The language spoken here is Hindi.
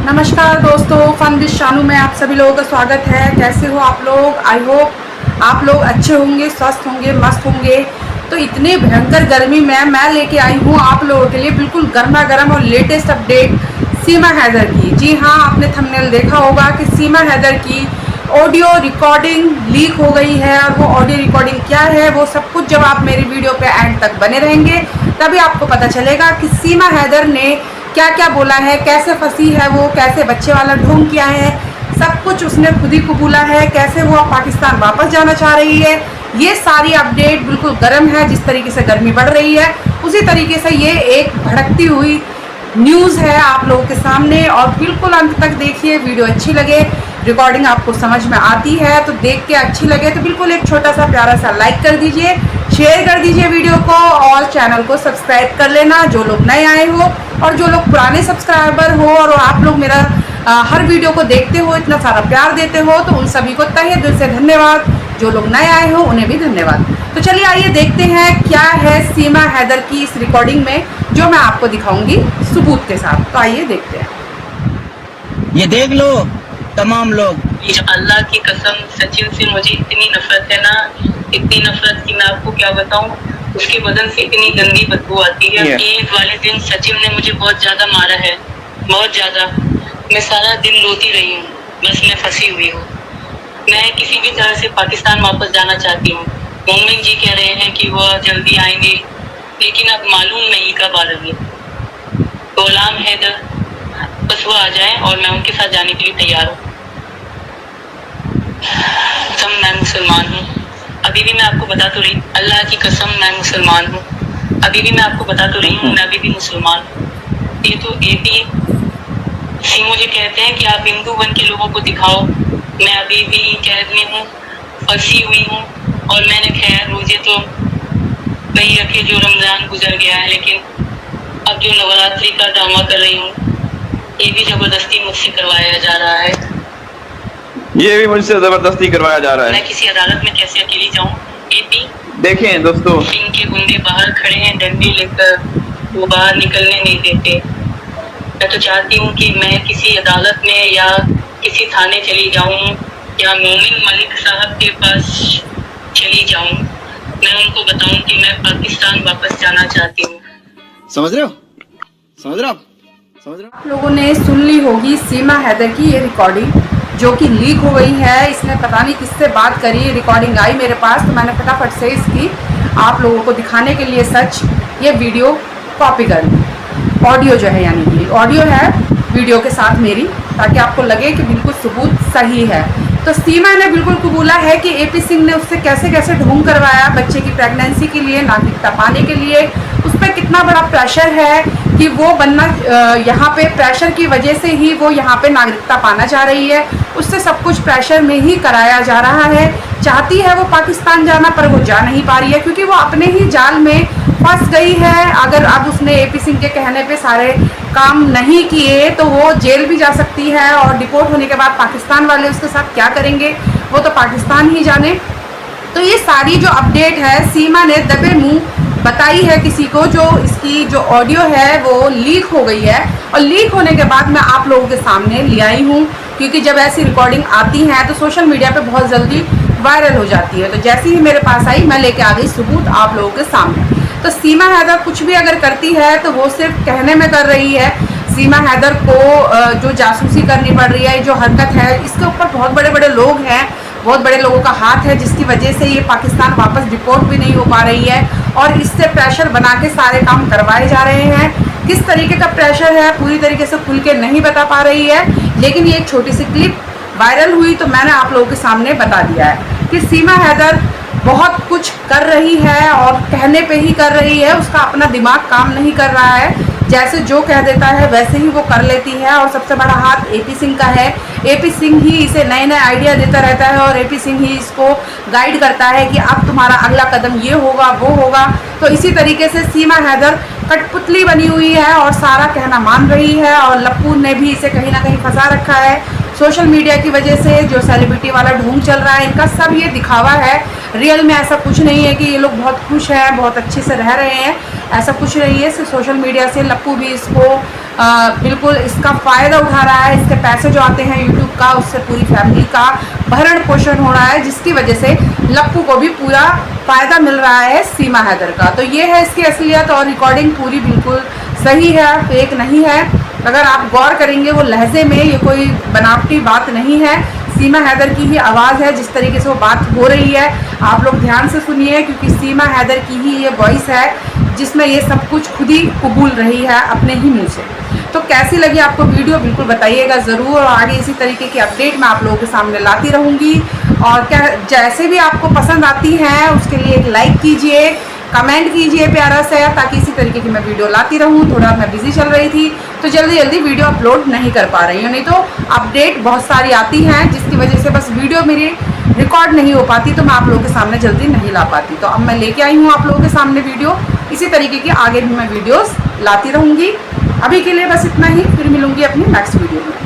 नमस्कार दोस्तों, फन विद शानू में आप सभी लोगों का स्वागत है। कैसे हो आप लोग? आई होप आप लोग अच्छे होंगे, स्वस्थ होंगे, मस्त होंगे। तो इतनी भयंकर गर्मी में मैं लेके आई हूँ आप लोगों के लिए बिल्कुल गर्मा गर्म और लेटेस्ट अपडेट सीमा हैदर की। जी हाँ, आपने थंबनेल देखा होगा कि सीमा हैदर की ऑडियो रिकॉर्डिंग लीक हो गई है। और वो ऑडियो रिकॉर्डिंग क्या है, वो सब कुछ जब आप मेरी वीडियो पे एंड तक बने रहेंगे तभी आपको पता चलेगा कि सीमा हैदर ने क्या क्या बोला है, कैसे फंसी है वो, कैसे बच्चे वाला ढोंग किया है, सब कुछ उसने खुद ही कबूला है। कैसे वो पाकिस्तान वापस जाना चाह रही है, ये सारी अपडेट बिल्कुल गर्म है। जिस तरीके से गर्मी बढ़ रही है उसी तरीके से ये एक भड़कती हुई न्यूज़ है आप लोगों के सामने। और बिल्कुल अंत तक देखिए, वीडियो अच्छी लगे, रिकॉर्डिंग आपको समझ में आती है तो देख के अच्छी लगे तो बिल्कुल एक छोटा सा प्यारा सा लाइक कर दीजिए, शेयर कर दीजिए वीडियो को और चैनल को सब्सक्राइब कर लेना जो लोग नए आए हो। और जो लोग पुराने सब्सक्राइबर हो और आप लोग मेरा हर वीडियो को देखते हो, इतना सारा प्यार देते हो, तो उन सभी को तहे दिल से धन्यवाद। जो लोग नए आए हो उन्हें भी धन्यवाद। तो चलिए आइए देखते हैं क्या है सीमा हैदर की इस रिकॉर्डिंग में, जो मैं आपको दिखाऊंगी सबूत के साथ। तो आइए देखते हैं। ये देख लो तमाम लोग। अल्लाह की कसम, सचिन से मुझे इतनी नफरत है ना, इतनी नफरत कि मैं आपको क्या बताऊं। उसके बदन से इतनी गंदी बदबू आती है। ईद वाले दिन सचिन ने मुझे बहुत ज्यादा मारा है, बहुत ज्यादा। मैं सारा दिन रोती रही हूँ, बस मैं फंसी हुई हूँ। मैं किसी भी तरह से पाकिस्तान वापस जाना चाहती हूँ। मोमिन जी कह रहे हैं कि वो जल्दी आएंगे, लेकिन अब मालूम नहीं कब आ रही है। गुलाम हैदर, बस वो आ जाए और मैं उनके साथ जाने के लिए तैयार हूँ। मैं मुसलमान हूँ, अभी भी मैं आपको बता तो रही, अल्लाह की कसम मैं मुसलमान हूँ। अभी भी मैं आपको बता तो रही हूँ, मैं अभी भी मुसलमान हूँ। ये तो एपी सी मुझे कहते हैं कि आप हिंदू बन के लोगों को दिखाओ। मैं अभी भी कैद में हूँ, फंसी हुई हूँ। और मैंने खैर रोजे तो नहीं रखे, जो रमजान गुजर गया है, लेकिन अब जो नवरात्रि का ड्रामा कर रही हूँ ये भी जबरदस्ती मुझसे करवाया जा रहा है। ये भी मुझसे जबरदस्ती करवाया जा रहा है। मैं किसी अदालत में कैसे अकेली जाऊं? एपी देखें दोस्तों, इनके गुंडे बाहर खड़े हैं डंडे लेकर, वो बाहर निकलने नहीं देते। मैं तो चाहती हूँ कि मैं किसी अदालत में या किसी थाने चली जाऊं या मोमिन मलिक साहब के पास चली जाऊं। मैं उनको बताऊं कि मैं पाकिस्तान वापस जाना चाहती हूँ। समझ रहे हो? समझ रहे हो आप? समझ रहे हो? आप लोगों ने सुन ली होगी सीमा हैदर की ये रिकॉर्डिंग जो कि लीक हो गई है। इसने पता नहीं किससे बात करी, रिकॉर्डिंग आई मेरे पास तो मैंने फटाफट से इसकी आप लोगों को दिखाने के लिए सच ये वीडियो कॉपी कर ली। ऑडियो जो है, यानी कि ऑडियो है वीडियो के साथ मेरी, ताकि आपको लगे कि बिल्कुल सबूत सही है। तो सीमा ने बिल्कुल कबूला है कि एपी सिंह ने उससे कैसे कैसे ढोंग करवाया बच्चे की प्रेगनेंसी के लिए, नागरिकता पाने के लिए। उस पर कितना बड़ा प्रेशर है कि वो बनना, यहाँ पे प्रेशर की वजह से ही वो यहाँ पे नागरिकता पाना चाह रही है। उससे सब कुछ प्रेशर में ही कराया जा रहा है। चाहती है वो पाकिस्तान जाना, पर वो जा नहीं पा रही है क्योंकि वो अपने ही जाल में फंस गई है। अगर अब उसने एपी सिंह के कहने पे सारे काम नहीं किए तो वो जेल भी जा सकती है, और डिपोर्ट होने के बाद पाकिस्तान वाले उसके साथ क्या करेंगे वो तो पाकिस्तान ही जाने। तो ये सारी जो अपडेट है सीमा ने दबे मुंह बताई है किसी को। जो इसकी जो ऑडियो है वो लीक हो गई है, और लीक होने के बाद मैं आप लोगों के सामने ले आई हूँ, क्योंकि जब ऐसी रिकॉर्डिंग आती है तो सोशल मीडिया पे बहुत जल्दी वायरल हो जाती है। तो जैसे ही मेरे पास आई मैं लेके आ गई सबूत आप लोगों के सामने। तो सीमा हैदर कुछ भी अगर करती है तो वो सिर्फ कहने में कर रही है। सीमा हैदर को जो जासूसी करनी पड़ रही है, जो हरकत है, इसके ऊपर बहुत बड़े बड़े लोग हैं, बहुत बड़े लोगों का हाथ है, जिसकी वजह से ये पाकिस्तान वापस डिपोर्ट भी नहीं हो पा रही है। और इससे प्रेशर बना के सारे काम करवाए जा रहे हैं। किस तरीके का प्रेशर है पूरी तरीके से खुल के नहीं बता पा रही है, लेकिन ये एक छोटी सी क्लिप वायरल हुई तो मैंने आप लोगों के सामने बता दिया है कि सीमा हैदर बहुत कुछ कर रही है और कहने पे ही कर रही है। उसका अपना दिमाग काम नहीं कर रहा है, जैसे जो कह देता है वैसे ही वो कर लेती है। और सबसे बड़ा हाथ एपी सिंह का है। एपी सिंह ही इसे नए नए आइडिया देता रहता है और एपी सिंह ही इसको गाइड करता है कि अब तुम्हारा अगला कदम ये होगा वो होगा। तो इसी तरीके से सीमा हैदर कठपुतली बनी हुई है और सारा कहना मान रही है। और लप्पू ने भी इसे कहीं ना कहीं फंसा रखा है सोशल मीडिया की वजह से। जो सेलिब्रिटी वाला ढोंग चल रहा है इनका सब ये दिखावा है, रियल में ऐसा कुछ नहीं है कि ये लोग बहुत खुश हैं, बहुत अच्छे से रह रहे हैं, ऐसा कुछ नहीं है। सिर्फ सोशल मीडिया से लप्पू भी इसको बिल्कुल इसका फ़ायदा उठा रहा है। इसके पैसे जो आते हैं यूट्यूब का, उससे पूरी फैमिली का भरण पोषण हो रहा है, जिसकी वजह से लप्पू को भी पूरा फ़ायदा मिल रहा है सीमा हैदर का। तो ये है इसकी असलियत, और रिकॉर्डिंग पूरी बिल्कुल सही है, फेक नहीं है। अगर आप गौर करेंगे वो लहजे में, ये कोई बनावटी बात नहीं है, सीमा हैदर की ही आवाज़ है। जिस तरीके से वो बात हो रही है आप लोग ध्यान से सुनिए, क्योंकि सीमा हैदर की ही ये वॉइस है जिसमें ये सब कुछ खुद ही कबूल रही है अपने ही मुंह से। तो कैसी लगी आपको वीडियो बिल्कुल बताइएगा ज़रूर, और आगे इसी तरीके की अपडेट मैं आप लोगों के सामने लाती रहूँगी। और क्या जैसे भी आपको पसंद आती हैं उसके लिए एक लाइक कीजिए, कमेंट कीजिए प्यारा सा, ताकि इसी तरीके की मैं वीडियो लाती रहूँ। थोड़ा मैं बिजी चल रही थी तो जल्दी वीडियो अपलोड नहीं कर पा रही हूँ, नहीं तो अपडेट बहुत सारी आती हैं जिसकी वजह से बस वीडियो मेरी रिकॉर्ड नहीं हो पाती, तो मैं आप लोगों के सामने जल्दी नहीं ला पाती। तो अब मैं लेके आई हूँ आप लोगों के सामने वीडियो, इसी तरीके की आगे भी मैं वीडियोस लाती रहूँगी। अभी के लिए बस इतना ही, फिर मिलूँगी अपनी नेक्स्ट वीडियो में।